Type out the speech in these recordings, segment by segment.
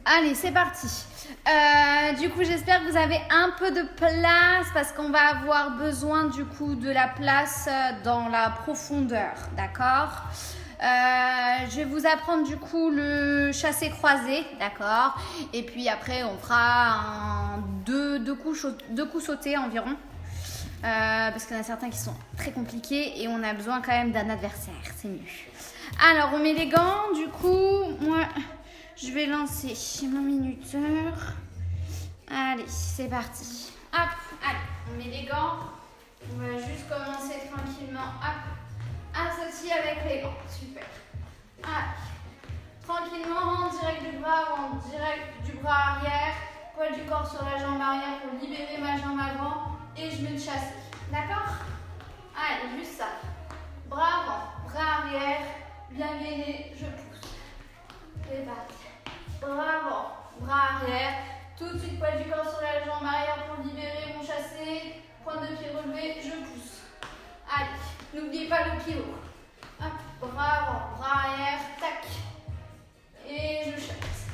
Allez, c'est parti. Du coup, j'espère que vous avez un peu de place parce qu'on va avoir besoin du coup de la place dans la profondeur, d'accord? Je vais vous apprendre du coup le chassé croisé, d'accord? Et puis après, on fera deux coups sautés environ. Parce qu'il y en a certains qui sont très compliqués et on a besoin quand même d'un adversaire, c'est mieux. Alors, on met les gants, du coup, moi, je vais lancer mon minuteur. Allez, c'est parti. Hop, allez, on met les gants. On va juste commencer tranquillement, hop, associé avec les gants, super. Allez, tranquillement, direct du bras avant, direct du bras arrière, poids du corps sur la jambe arrière pour libérer ma jambe avant. Et je mets le chassé, d'accord? Allez, juste ça. Bras avant, bras arrière, bien gainé, je pousse. C'est parti. Bras avant, bras arrière. Tout de suite, poids du corps sur la jambe arrière pour libérer mon chassé. Pointe de pied relevé, je pousse. Allez, n'oubliez pas le kilo. Hop, bras avant, bras arrière, tac. Et je chasse.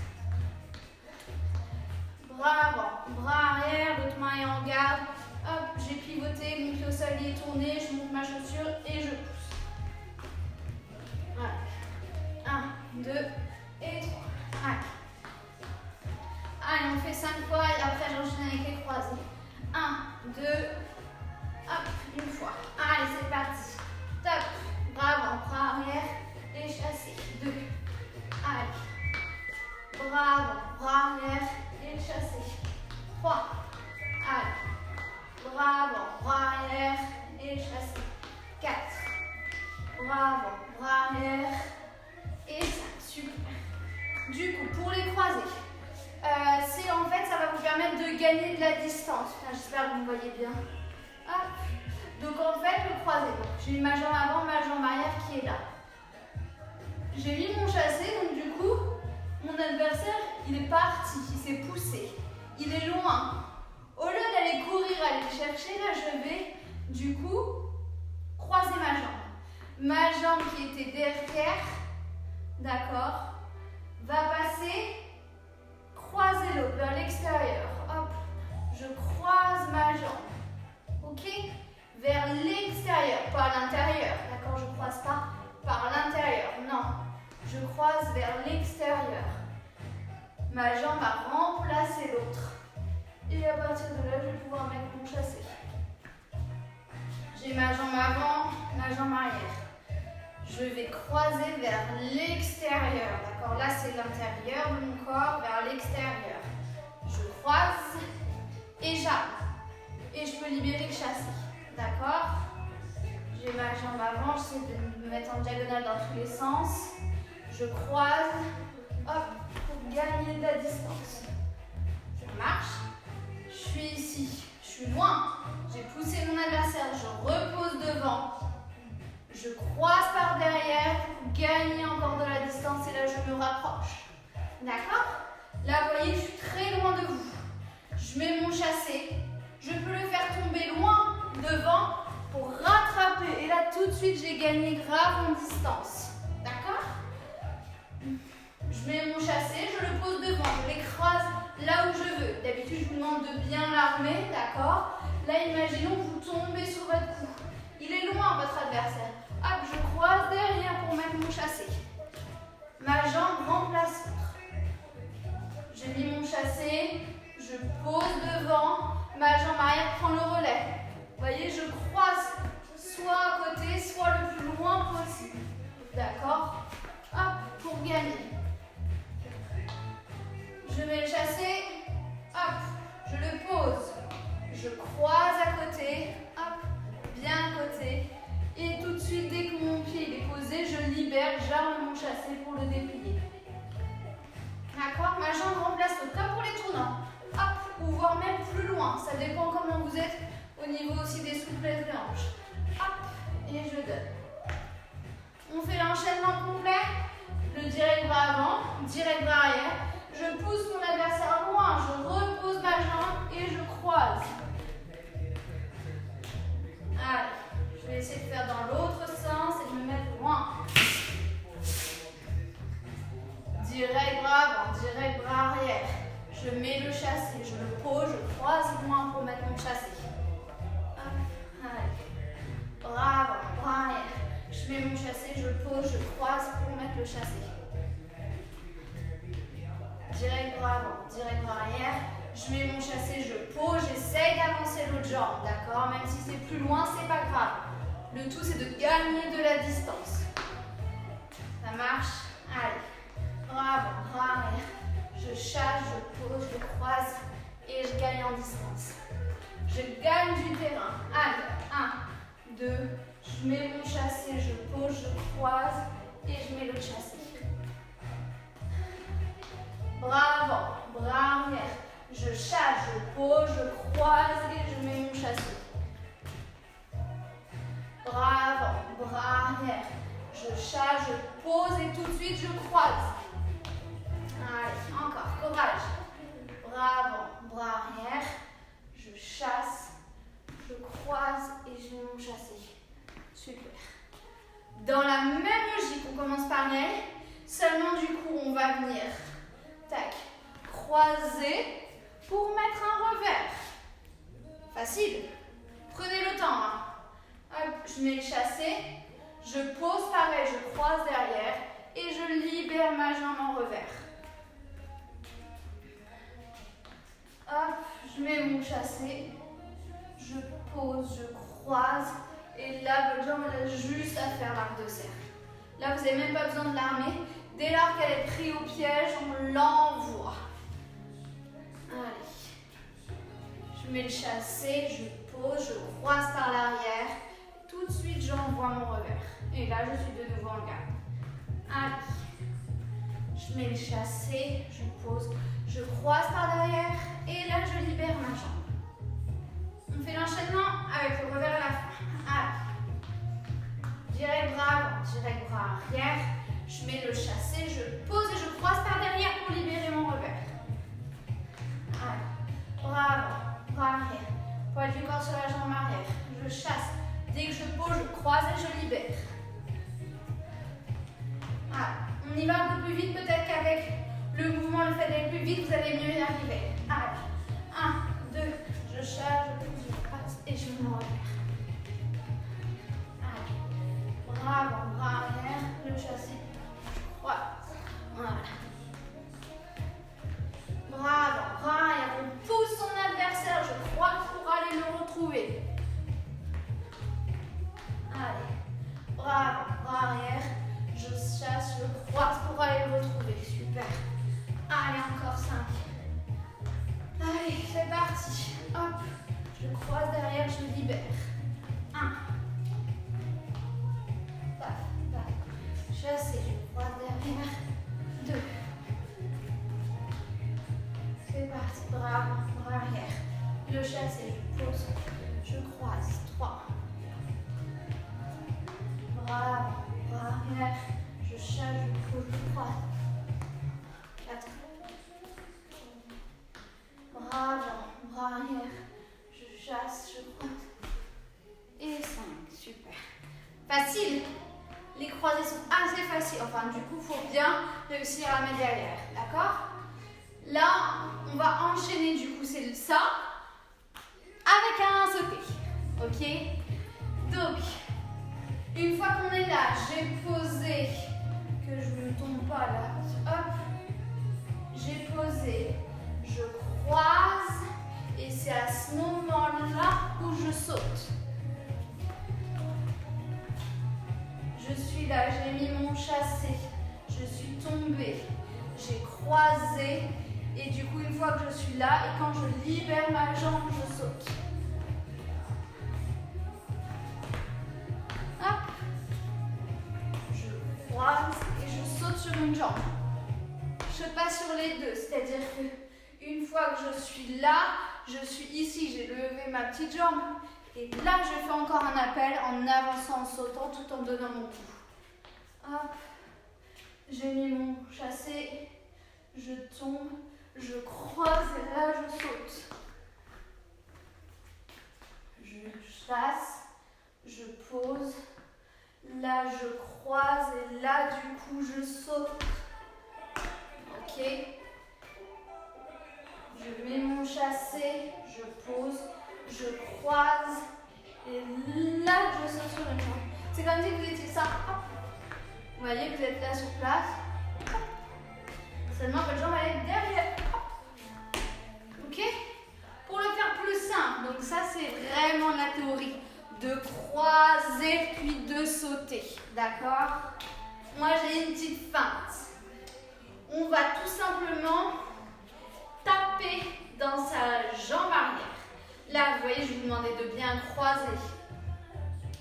Bras avant, bras arrière, l'autre main est en garde. Hop, j'ai pivoté, mon pied au sol est tourné, je monte ma chaussure et je pousse. Voilà. 1, 2 et 3. Allez. Allez, on fait 5 fois et après j'enchaîne avec les croisés. 1, 2, hop, une fois. Allez, c'est parti. Top. Bras avant, bras arrière et chassé. 2. Allez. Bras avant, bras arrière et chassé. 3. Allez. Bras avant, bras arrière et chassé. 4. Bras avant, bras arrière et 5. Super. Du coup, pour les croisés, en fait, ça va vous permettre de gagner de la distance. J'espère que vous me voyez bien. Hop. Donc en fait, le croisé, j'ai ma jambe avant, ma jambe arrière qui est là. J'ai mis mon chassé, donc du coup, mon adversaire, il est parti, il s'est poussé. Il est loin. Au lieu d'aller courir, aller le chercher, là, je vais, du coup, croiser ma jambe. Ma jambe qui était derrière, d'accord, va passer, croiser l'autre vers l'extérieur. Hop, je croise ma jambe. Ok? Vers l'extérieur, pas à l'intérieur. D'accord, je ne croise pas par l'intérieur. Non, je croise vers l'extérieur. Ma jambe a remplacé l'autre. Et à partir de là, je vais pouvoir mettre mon chassé. J'ai ma jambe avant, ma jambe arrière. Je vais croiser vers l'extérieur. D'accord? Là, c'est l'intérieur de mon corps vers l'extérieur. Je croise et j'arme. Et je peux libérer le chassé. D'accord? J'ai ma jambe avant, j'essaie de me mettre en diagonale dans tous les sens. Je croise, hop, pour gagner de la distance. Ça marche? Je suis ici, je suis loin. J'ai poussé mon adversaire, je repose devant. Je croise par derrière pour gagner encore de la distance et là je me rapproche. D'accord? Là vous voyez, je suis très loin de vous. Je mets mon chassé. Je peux le faire tomber loin devant pour rattraper. Et là tout de suite j'ai gagné grave en distance. D'accord? Je mets mon chassé, je le pose devant, je l'écrase là où je veux. D'habitude, je vous demande de bien l'armer, d'accord? Là, imaginons que vous tombez sur votre cou. Il est loin, votre adversaire. Hop, je croise derrière pour mettre mon chassé. Ma jambe remplace l'autre. J'ai mis mon chassé, je pose devant, ma jambe arrière prend le relais. Vous voyez, je croise soit à côté, soit le plus loin possible. D'accord? Hop, pour gagner. Je mets le chassé, hop, je le pose, je croise à côté, hop, bien à côté, et tout de suite, dès que mon pied est posé, je libère, j'arme mon chassé pour le déplier. D'accord? Ma jambe remplace l'autre, comme pour les tournants, hop, ou voire même plus loin, ça dépend comment vous êtes au niveau aussi des souplesses de hanches. Hop, et je donne. On fait l'enchaînement complet, le direct bras avant, direct bras arrière. Je pousse mon adversaire loin, je repose ma jambe et je croise. Allez, je vais essayer de faire dans l'autre sens et de me mettre loin. Direct bras avant, direct bras arrière. chassé. Hop, allez. Bravo, bras arrière. Je mets mon chassé, je pose, je croise pour mettre le chassé. Direct bras avant, direct bras arrière. Je mets mon chassé, je pose, j'essaye d'avancer l'autre jambe, d'accord? Même si c'est plus loin, c'est pas grave. Le tout, c'est de gagner de la distance. Ça marche? Allez. Bras avant, bras arrière. Je chasse, je pose, je croise et je gagne en distance. Je gagne du terrain. Allez, 1, 2, je mets mon chassé, je pose, je croise et je mets le chassé. Bras avant, bras arrière. Je chasse, je pose, je croise et je mets mon chassé. Bras avant, bras arrière. Je chasse, je pose et tout de suite je croise. Allez, encore, courage. Bras avant, bras arrière. Je chasse, je croise et je mets mon chassé. Super. Dans la même logique, on commence par pareil, seulement du coup on va venir, tac, croiser pour mettre un revers. Facile. Prenez le temps. Hein. Hop, je mets le chassé, je pose pareil, je croise derrière et je libère ma jambe en revers. Hop, je mets mon chassé, je pose, je croise et là votre jambe elle a juste à faire l'arc de cercle. Là vous n'avez même pas besoin de l'armer. Dès lors qu'elle est prise au piège, on l'envoie. Allez. Je mets le chassé, je pose, je croise par l'arrière. Tout de suite, j'envoie mon revers. Et là, je suis de nouveau en garde. Allez. Je mets le chassé, je pose, je croise par derrière. Et là, je libère ma jambe. On fait l'enchaînement avec le revers à la fin. Allez. Direct bras avant, direct bras arrière. Je mets le chassé, je pose et je croise par derrière pour libérer mon revers. Allez. Bras avant, bras arrière. Poids du corps sur la jambe arrière. Je chasse. Dès que je pose, je croise et je libère. Allez. On y va un peu plus vite, peut-être qu'avec le mouvement, le fait d'aller plus vite, vous allez mieux y arriver. Allez. 1, 2, je chasse, je pose, je croise et je mets mon revers. Allez. Bras avant, bras arrière. Le chassé. Voilà. Bras avant, bras arrière. On pousse son adversaire. Je croise pour aller le retrouver. Allez. Bras avant, bras arrière. Je chasse, je croise pour aller le retrouver. Super. Allez, encore 5. Allez, c'est parti. Hop. Je croise derrière, je libère. 1. Paf, paf. Chassé, je croise derrière. 2. C'est parti. Bras avant, bras arrière. Le chassé, je pose, je croise. 3. Bras avant, bras arrière. Je chasse, je pose, je croise. 4. Bras avant, bras arrière. Je chasse, je croise. Et 5. Super. Facile. Les croisés sont assez faciles. Enfin, du coup, il faut bien réussir à mettre derrière. D'accord? Là, on va enchaîner, du coup, c'est ça. Avec un sauté. Ok? Donc, une fois qu'on est là, j'ai posé, que je ne tombe pas là. Hop. J'ai posé. Je croise. Et c'est à ce moment-là où je saute. Je suis là, j'ai mis mon chassé, je suis tombée, j'ai croisé et du coup une fois que je suis là et quand je libère ma jambe, je saute. Hop. Je croise et je saute sur une jambe. Je passe sur les deux, c'est-à-dire que une fois que je suis là, je suis ici, j'ai levé ma petite jambe. Et là, je fais encore un appel en avançant, en sautant, tout en donnant mon coup. Hop. J'ai mis mon chassé. Je tombe. Je croise et là, je saute. Je chasse. Je pose. Là, je croise et là, du coup, je saute. Ok. Je mets mon chassé. Je pose. je croise, et là, je saute sur une jambe. C'est comme si vous étiez ça. Hop. Vous voyez, vous êtes là sur place. Hop. Seulement, votre jambe, elle est derrière. Hop. Ok? Pour le faire plus simple, donc ça, c'est vraiment la théorie. De croiser, puis de sauter. D'accord? Moi, j'ai une petite feinte. On va tout simplement taper dans sa jambe arrière. Là, vous voyez, je vous demandais de bien croiser.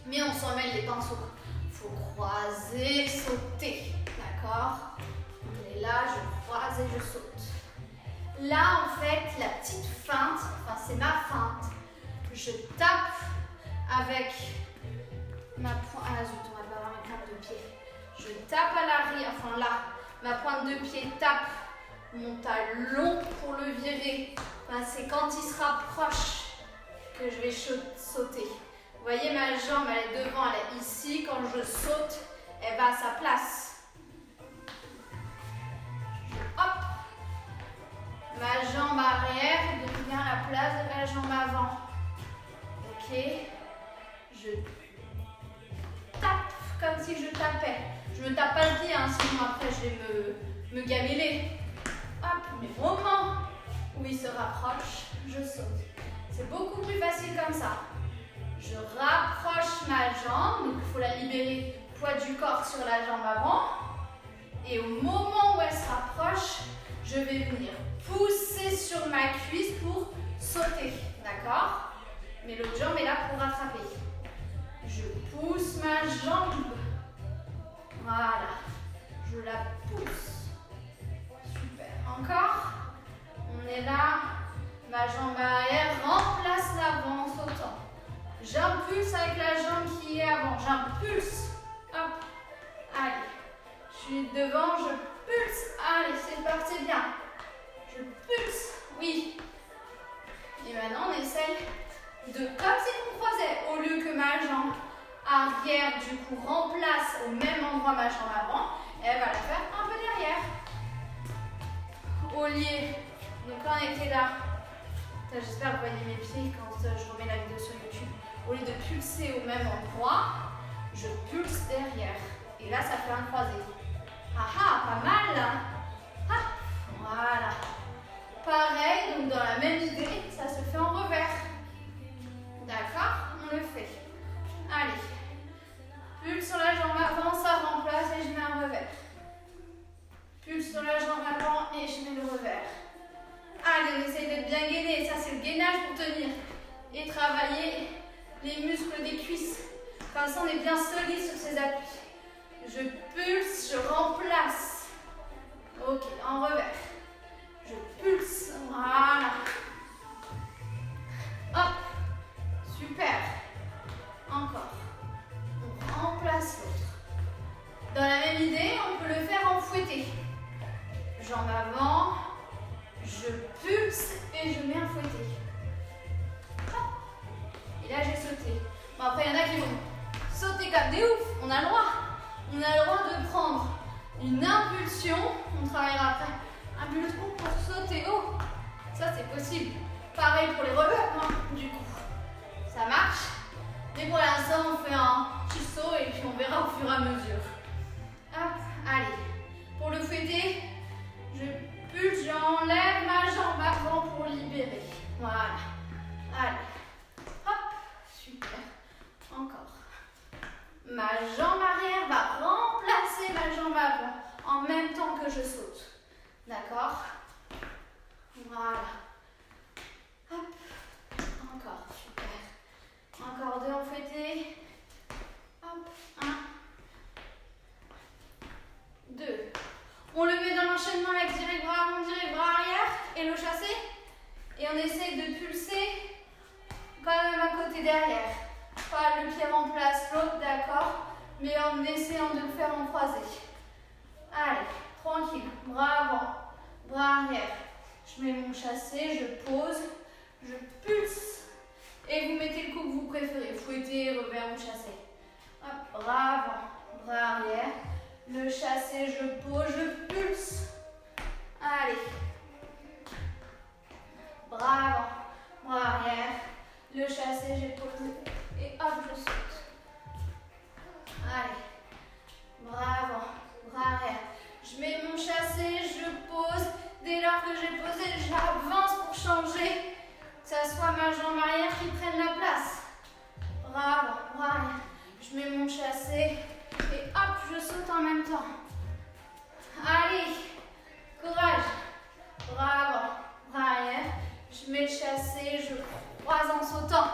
Mais on s'en mêle les pinceaux. Il faut croiser, sauter. D'accord? On est là, je croise et je saute. Là, en fait, la petite feinte, enfin, c'est ma feinte. Je tape avec ma pointe. Ah zut, on va pas avoir mes pointes de pied. Je tape à l'arrière, enfin là, ma pointe de pied tape mon talon pour le virer. Enfin, c'est quand il se rapproche que je vais sauter. Vous voyez, ma jambe, elle est devant, elle est ici. Quand je saute, elle va à sa place. Hop. Ma jambe arrière devient la place de la jambe avant. Ok. Je tape comme si je tapais. Je ne me tape pas le pied, hein, sinon après je vais me gameler. Hop, mais au moment où il se rapproche, je saute. C'est beaucoup plus facile comme ça. Je rapproche ma jambe, donc il faut la libérer, poids du corps sur la jambe avant. Et au moment où elle se rapproche, je vais venir pousser sur ma cuisse pour sauter. D'accord? Mais l'autre jambe est là pour rattraper. Je pousse ma jambe. Voilà. Je la pousse. Super. Encore. On est là. Ma jambe arrière remplace l'avant en sautant. J'impulse avec la jambe qui est avant. J'impulse. Hop. Allez. Je suis devant. Je pulse. Allez, c'est parti bien. Je pulse. Oui. Et maintenant, on essaye de, comme si on croisait, au lieu que ma jambe arrière, du coup, remplace au même endroit ma jambe avant, elle va la faire un peu derrière. Au lieu, donc quand on était là, j'espère que vous voyez mes pieds quand je remets la vidéo sur YouTube, au lieu de pulser au même endroit, je pulse derrière. Et là, ça fait un croisé. Ah ah, pas mal là. Ah, voilà. Pareil, donc dans la même idée, ça se fait en revers. D'accord? On le fait. Allez. Pulse sur la jambe avant, ça remplace et je mets un revers. Pulse sur la jambe avant et je mets le revers. Allez, on essaye d'être bien gainé. Ça, c'est le gainage pour tenir. Et travailler les muscles des cuisses. Comme ça, on est bien solide sur ses appuis. Je pulse, je remplace. Ok, en revers. Je pulse. Voilà. Hop. Super. Encore. On remplace l'autre. Dans la même idée, on peut le faire en fouetté. Jambe avant. Je pulse et je mets un fouetté. Hop. Et là, j'ai sauté. Bon, après, il y en a qui vont sauter comme des oufs. On a le droit. On a le droit de prendre une impulsion. On travaillera après. Impulsion pour sauter haut. Ça, c'est possible. Pareil pour les revers, hein, du coup. Ça marche. Mais pour l'instant, on fait un petit saut et puis on verra au fur et à mesure. Hop, allez. Pour le fouetter, je pulse, j'enlève ma jambe avant pour libérer. Voilà. Allez. Hop, super. Encore. Ma jambe arrière va remplacer ma jambe avant en même temps que je saute. D'accord? Voilà. Hop. Encore, super. Encore deux en fouetté. Hop, 1, 2. On le met dans l'enchaînement avec direct bras avant, direct bras arrière et le chassé. Et on essaye de pulser quand même à côté derrière. Pas le pied remplace l'autre, d'accord, mais en essayant de le faire en croisé. Allez, tranquille. Bras avant, bras arrière. Je mets mon chassé, je pose, je pulse. Et vous mettez le coup que vous préférez. Fouetter, revers ou chassé. Hop, bras avant, bras arrière. Le chassé, je pose, je pulse. Allez. Bras avant, bras arrière. Le jambe que j'ai posée, j'avance pour changer. Que ça soit ma jambe arrière qui prenne la place. Bravo, bravo. Je mets mon chassé et hop, je saute en même temps. Allez, courage. Bravo, bras arrière. Je mets le chassé, je croise en sautant.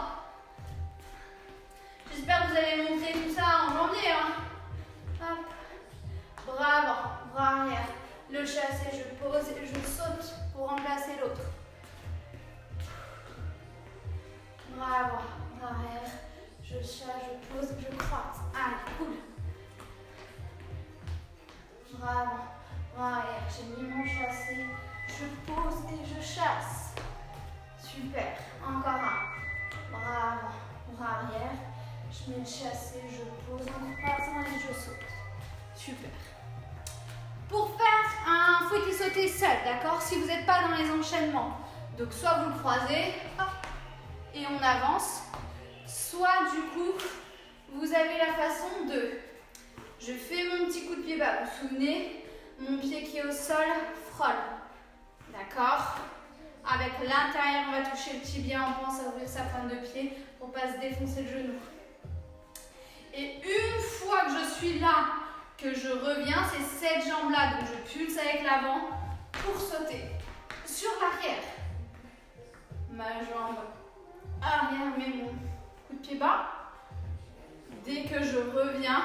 J'espère que vous allez montrer tout ça en janvier. Hein. Hop. Bravo, bras arrière. Le chassé, je pose et je saute pour remplacer l'autre. Bravo, bras arrière. Je chasse, je pose, je croise. Allez, cool. Bravo, bras arrière. J'ai mis mon chassé. Je pose et je chasse. Super. Encore un. Bravo, bras arrière. Je mets le chassé, je pose en croisant et je saute. Super. Pour faire un fouetté sauté seul, d'accord? Si vous n'êtes pas dans les enchaînements, donc soit vous le croisez, hop, et on avance, soit du coup, vous avez la façon de, je fais mon petit coup de pied bas, vous vous souvenez, mon pied qui est au sol, frôle, d'accord? Avec l'intérieur, on va toucher le tibia, on pense à ouvrir sa pointe de pied pour ne pas se défoncer le genou. Et une fois que je suis là, que je reviens, c'est cette jambe-là, donc je pulse avec l'avant pour sauter sur l'arrière. Ma jambe arrière, met mon coup de pied bas. Dès que je reviens,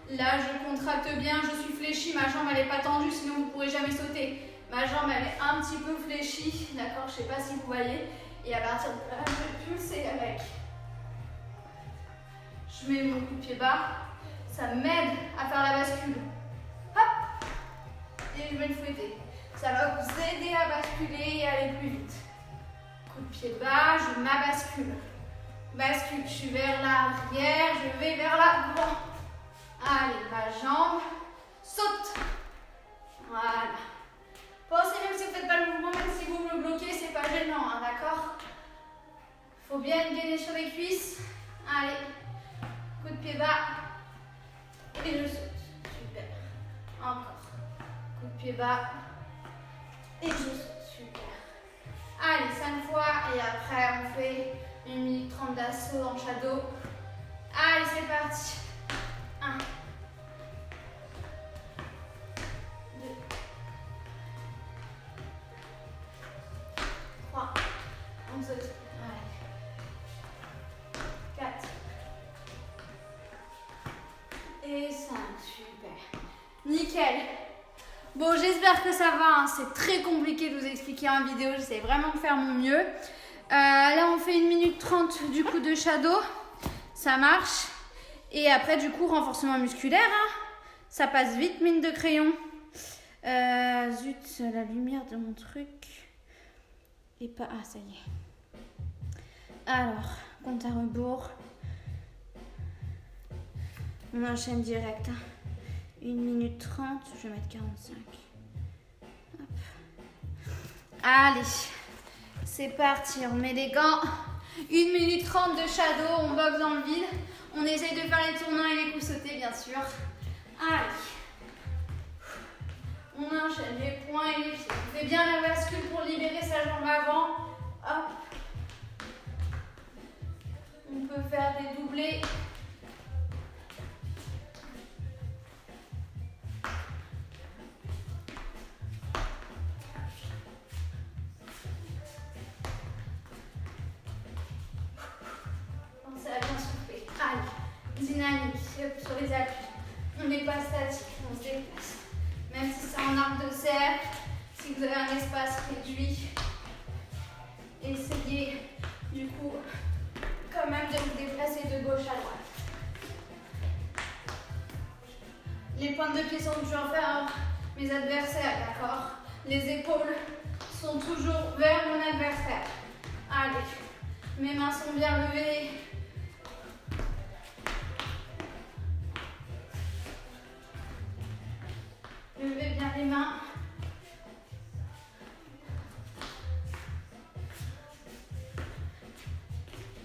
là je contracte bien, je suis fléchie, ma jambe elle n'est pas tendue, sinon vous ne pourrez jamais sauter. Ma jambe elle est un petit peu fléchie, d'accord, je ne sais pas si vous voyez. Et à partir de là, je vais pulser avec. Je mets mon coup de pied bas, ça m'aide à faire la bascule. Hop! Et je vais le fouetter. Ça va vous aider à basculer et aller plus vite. Coup de pied bas, je m'abascule. Bascule, je suis vers l'arrière, je vais vers l'avant. Allez, ma jambe saute. Voilà. Pensez même si vous ne faites pas le mouvement, même si vous me bloquez, c'est pas gênant, hein, d'accord? Il faut bien gainer sur les cuisses. Allez. Coup de pied bas et je saute. Super. Encore. Coup de pied bas et je saute. Super. Allez, 5 fois et après on fait 1 minute 30 d'assaut en shadow. Allez, c'est parti. 1, 2, on saute. Allez. 4. Et 5, super. Nickel. Bon, j'espère que ça va. Hein. C'est très compliqué de vous expliquer en vidéo. J'essaie vraiment de faire mon mieux. Là, on fait 1 minute 30 du coup de shadow. Ça marche. Et après, du coup, renforcement musculaire. Hein. Ça passe vite, mine de crayon. Zut, la lumière de mon truc. Et pas... Ah, ça y est. Alors, compte à rebours. On enchaîne direct. 1 minute 30, je vais mettre 45. Hop. Allez, c'est parti. On met les gants. 1 minute 30 de shadow. On boxe dans le vide. On essaye de faire les tournants et les coups sautés, bien sûr. Allez. On enchaîne les poings et les pieds. On fait bien la bascule pour libérer sa jambe avant. Hop. On peut faire des doublés. Pensez à bien souffler. Allez, dynamique sur les appuis. On n'est pas statique, on se déplace. Même si c'est en arc de cercle, si vous avez un espace réduit, essayez du coup quand même de vous déplacer de gauche à droite. Les pointes de pied sont toujours vers mes adversaires, d'accord? Les épaules sont toujours vers mon adversaire. Allez, mes mains sont bien levées. Levez bien les mains.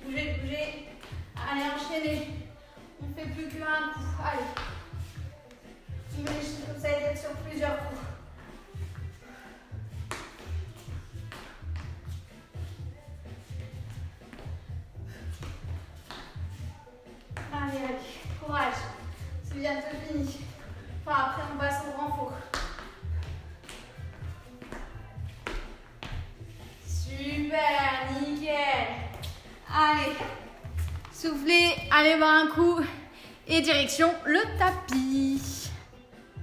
Bougez, bougez. Allez, enchaînez. On ne fait plus qu'un coup. Allez. Imaginez que vous allez être sur plusieurs coups. Courage. C'est bientôt fini. Enfin, après, on passe au renfort. Super, nickel. Allez, soufflez, allez boire un coup et direction le tapis.